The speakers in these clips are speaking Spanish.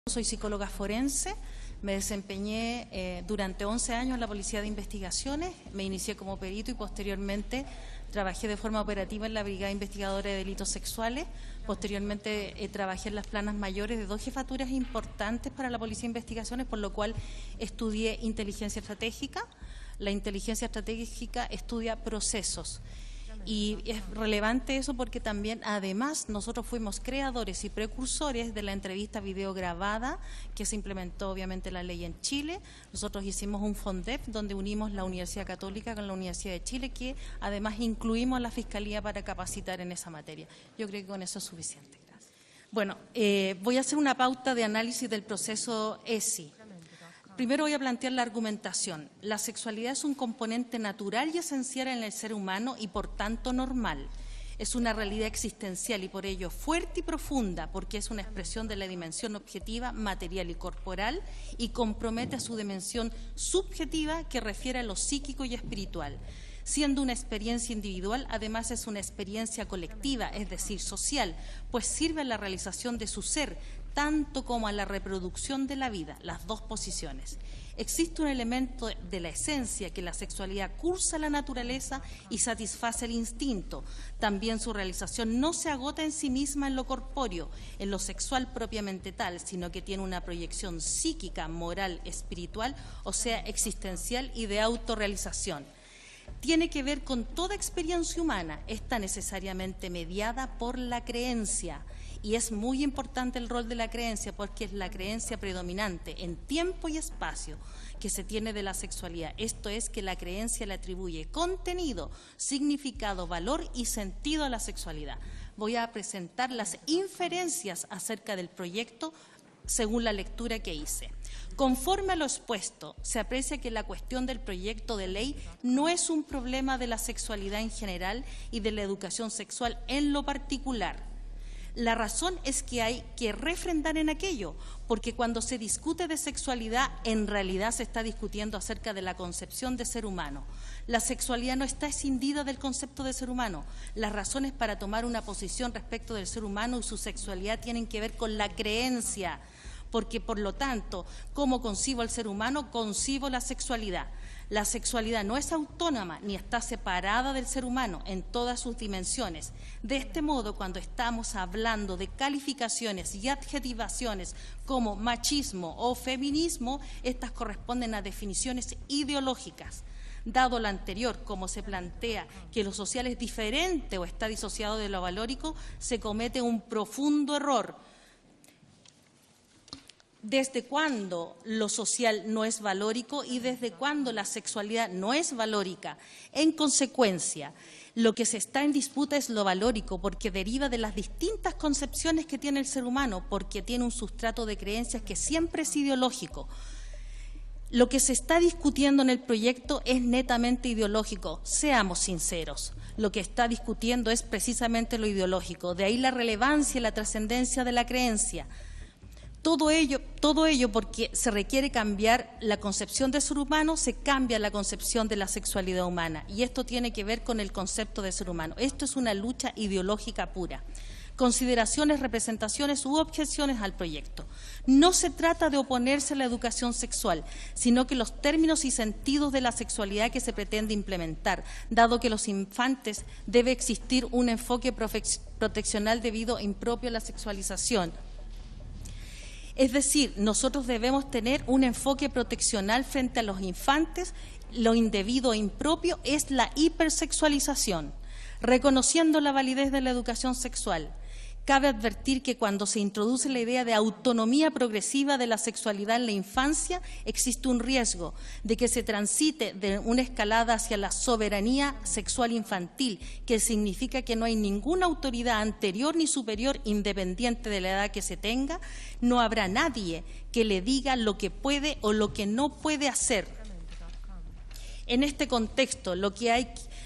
Soy psicóloga forense, me desempeñé durante 11 años en la Policía de Investigaciones, me inicié como perito y posteriormente trabajé de forma operativa en la Brigada Investigadora de Delitos Sexuales. Posteriormente trabajé en las planas mayores de 2 jefaturas importantes para la Policía de Investigaciones, por lo cual estudié inteligencia estratégica. La inteligencia estratégica estudia procesos. Y es relevante eso porque también, además, nosotros fuimos creadores y precursores de la entrevista videograbada que se implementó obviamente la ley en Chile. Nosotros hicimos un FONDEP donde unimos la Universidad Católica con la Universidad de Chile, que además incluimos a la Fiscalía para capacitar en esa materia. Yo creo que con eso es suficiente. Gracias. Bueno, voy a hacer una pauta de análisis del proceso ESI. Primero voy a plantear la argumentación. La sexualidad es un componente natural y esencial en el ser humano y por tanto normal. Es una realidad existencial y por ello fuerte y profunda porque es una expresión de la dimensión objetiva, material y corporal y compromete a su dimensión subjetiva que refiere a lo psíquico y espiritual. Siendo una experiencia individual, además es una experiencia colectiva, es decir, social, pues sirve a la realización de su ser, tanto como a la reproducción de la vida, las dos posiciones. Existe un elemento de la esencia que la sexualidad cursa la naturaleza y satisface el instinto. También su realización no se agota en sí misma en lo corpóreo, en lo sexual propiamente tal, sino que tiene una proyección psíquica, moral, espiritual, o sea, existencial y de autorrealización. Tiene que ver con toda experiencia humana, está necesariamente mediada por la creencia. Y es muy importante el rol de la creencia porque es la creencia predominante en tiempo y espacio que se tiene de la sexualidad. Esto es que la creencia le atribuye contenido, significado, valor y sentido a la sexualidad. Voy a presentar las inferencias acerca del proyecto según la lectura que hice. Conforme a lo expuesto, se aprecia que la cuestión del proyecto de ley no es un problema de la sexualidad en general y de la educación sexual en lo particular. La razón es que hay que refrendar en aquello, porque cuando se discute de sexualidad, en realidad se está discutiendo acerca de la concepción de ser humano. La sexualidad no está escindida del concepto de ser humano. Las razones para tomar una posición respecto del ser humano y su sexualidad tienen que ver con la creencia, porque por lo tanto, como concibo al ser humano, concibo la sexualidad. La sexualidad no es autónoma ni está separada del ser humano en todas sus dimensiones. De este modo, cuando estamos hablando de calificaciones y adjetivaciones como machismo o feminismo, estas corresponden a definiciones ideológicas. Dado lo anterior, como se plantea que lo social es diferente o está disociado de lo valórico, se comete un profundo error. ¿Desde cuándo lo social no es valórico y desde cuándo la sexualidad no es valórica? En consecuencia, lo que se está en disputa es lo valórico porque deriva de las distintas concepciones que tiene el ser humano, porque tiene un sustrato de creencias que siempre es ideológico. Lo que se está discutiendo en el proyecto es netamente ideológico, seamos sinceros. Lo que está discutiendo es precisamente lo ideológico, de ahí la relevancia y la trascendencia de la creencia. Todo ello porque se requiere cambiar la concepción del ser humano, se cambia la concepción de la sexualidad humana y esto tiene que ver con el concepto de ser humano. Esto es una lucha ideológica pura. Consideraciones, representaciones u objeciones al proyecto. No se trata de oponerse a la educación sexual, sino que los términos y sentidos de la sexualidad que se pretende implementar, dado que los infantes debe existir un enfoque proteccional debido impropio a la sexualización. Es decir, nosotros debemos tener un enfoque proteccional frente a los infantes. Lo indebido e impropio es la hipersexualización, reconociendo la validez de la educación sexual. Cabe advertir que cuando se introduce la idea de autonomía progresiva de la sexualidad en la infancia, existe un riesgo de que se transite de una escalada hacia la soberanía sexual infantil, que significa que no hay ninguna autoridad anterior ni superior, independiente de la edad que se tenga. No habrá nadie que le diga lo que puede o lo que no puede hacer. En este contexto, lo que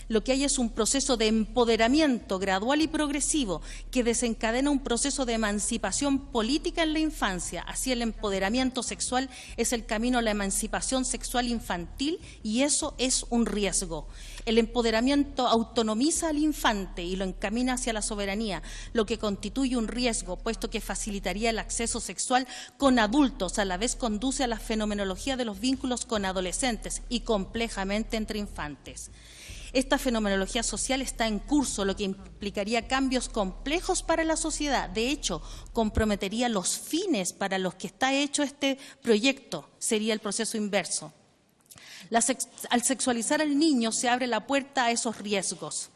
lo que hay es un proceso de empoderamiento gradual y progresivo que desencadena un proceso de emancipación política en la infancia. Así, el empoderamiento sexual es el camino a la emancipación sexual infantil y eso es un riesgo. El empoderamiento autonomiza al infante y lo encamina hacia la soberanía, lo que constituye un riesgo, puesto que facilitaría el acceso sexual con adultos, a la vez conduce a la fenomenología de los vínculos con adolescentes y complejamente entre infantes. Esta fenomenología social está en curso, lo que implicaría cambios complejos para la sociedad. De hecho, comprometería los fines para los que está hecho este proyecto, sería el proceso inverso. Al sexualizar al niño se abre la puerta a esos riesgos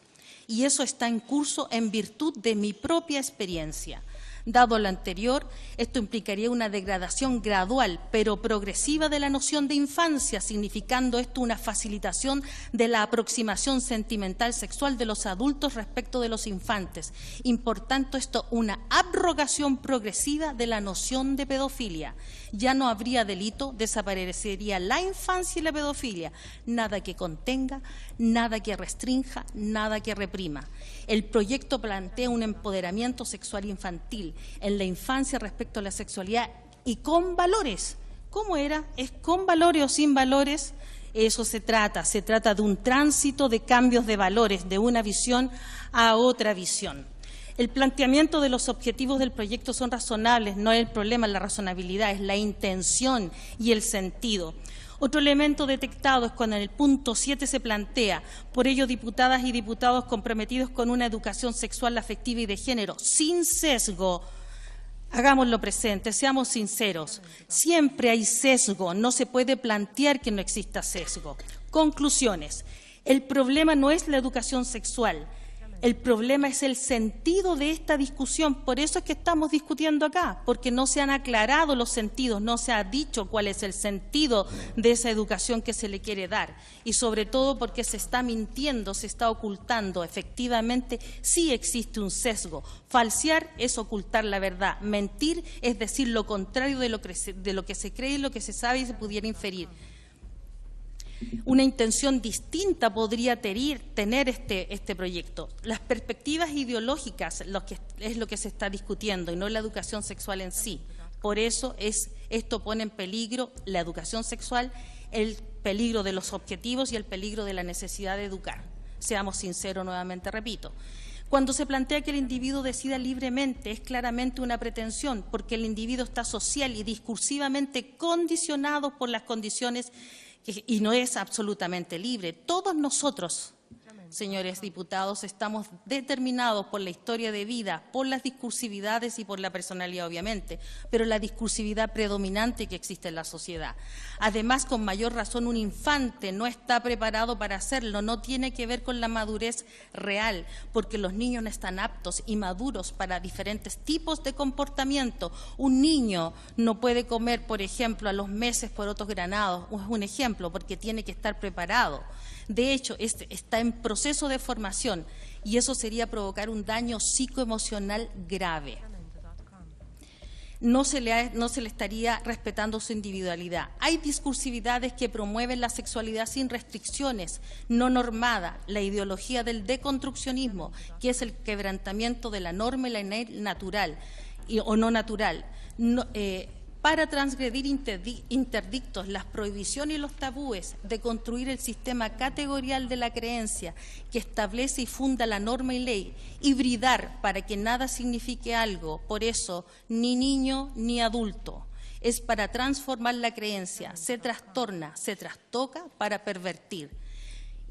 y eso está en curso en virtud de mi propia experiencia. Dado lo anterior, esto implicaría una degradación gradual pero progresiva de la noción de infancia, significando esto una facilitación de la aproximación sentimental sexual de los adultos respecto de los infantes. Importando esto una abrogación progresiva de la noción de pedofilia. Ya no habría delito, desaparecería la infancia y la pedofilia. Nada que contenga, nada que restrinja, nada que reprima. El proyecto plantea un empoderamiento sexual infantil en la infancia respecto a la sexualidad y con valores. ¿Cómo era? ¿Es con valores o sin valores? Eso se trata de un tránsito de cambios de valores, de una visión a otra visión. El planteamiento de los objetivos del proyecto son razonables, no es el problema la razonabilidad, es la intención y el sentido. Otro elemento detectado es cuando en el punto 7 se plantea, por ello, diputadas y diputados comprometidos con una educación sexual, afectiva y de género, sin sesgo. Hagámoslo presente, seamos sinceros. Siempre hay sesgo, no se puede plantear que no exista sesgo. Conclusiones. El problema no es la educación sexual. El problema es el sentido de esta discusión, por eso es que estamos discutiendo acá, porque no se han aclarado los sentidos, no se ha dicho cuál es el sentido de esa educación que se le quiere dar y sobre todo porque se está mintiendo, se está ocultando. Efectivamente, sí existe un sesgo. Falsear es ocultar la verdad, mentir es decir lo contrario de lo que se cree y lo que se sabe y se pudiera inferir. Una intención distinta podría tener este proyecto. Las perspectivas ideológicas es lo que se está discutiendo y no la educación sexual en sí. Por eso esto pone en peligro la educación sexual, el peligro de los objetivos y el peligro de la necesidad de educar. Seamos sinceros, nuevamente repito. Cuando se plantea que el individuo decida libremente, es claramente una pretensión, porque el individuo está social y discursivamente condicionado por las condiciones y no es absolutamente libre. Todos nosotros, señores diputados, estamos determinados por la historia de vida, por las discursividades y por la personalidad, obviamente, pero la discursividad predominante que existe en la sociedad. Además, con mayor razón, un infante no está preparado para hacerlo, no tiene que ver con la madurez real, porque los niños no están aptos y maduros para diferentes tipos de comportamiento. Un niño no puede comer, por ejemplo, a los meses porotos granados, es un ejemplo, porque tiene que estar preparado. De hecho, está en proceso de formación y eso sería provocar un daño psicoemocional grave. No se le estaría respetando su individualidad. Hay discursividades que promueven la sexualidad sin restricciones, no normada, la ideología del deconstruccionismo, que es el quebrantamiento de la norma y la natural o no natural. Para transgredir interdictos, las prohibiciones y los tabúes, de construir el sistema categorial de la creencia que establece y funda la norma y ley, hibridar para que nada signifique algo, por eso ni niño ni adulto, es para transformar la creencia, se trastorna, se trastoca para pervertir.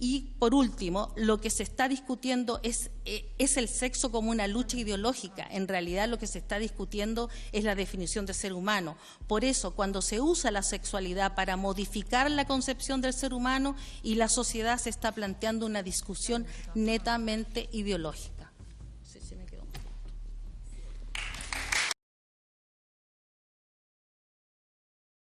Y, por último, lo que se está discutiendo es el sexo como una lucha ideológica. En realidad, lo que se está discutiendo es la definición de ser humano. Por eso, cuando se usa la sexualidad para modificar la concepción del ser humano y la sociedad, se está planteando una discusión netamente ideológica.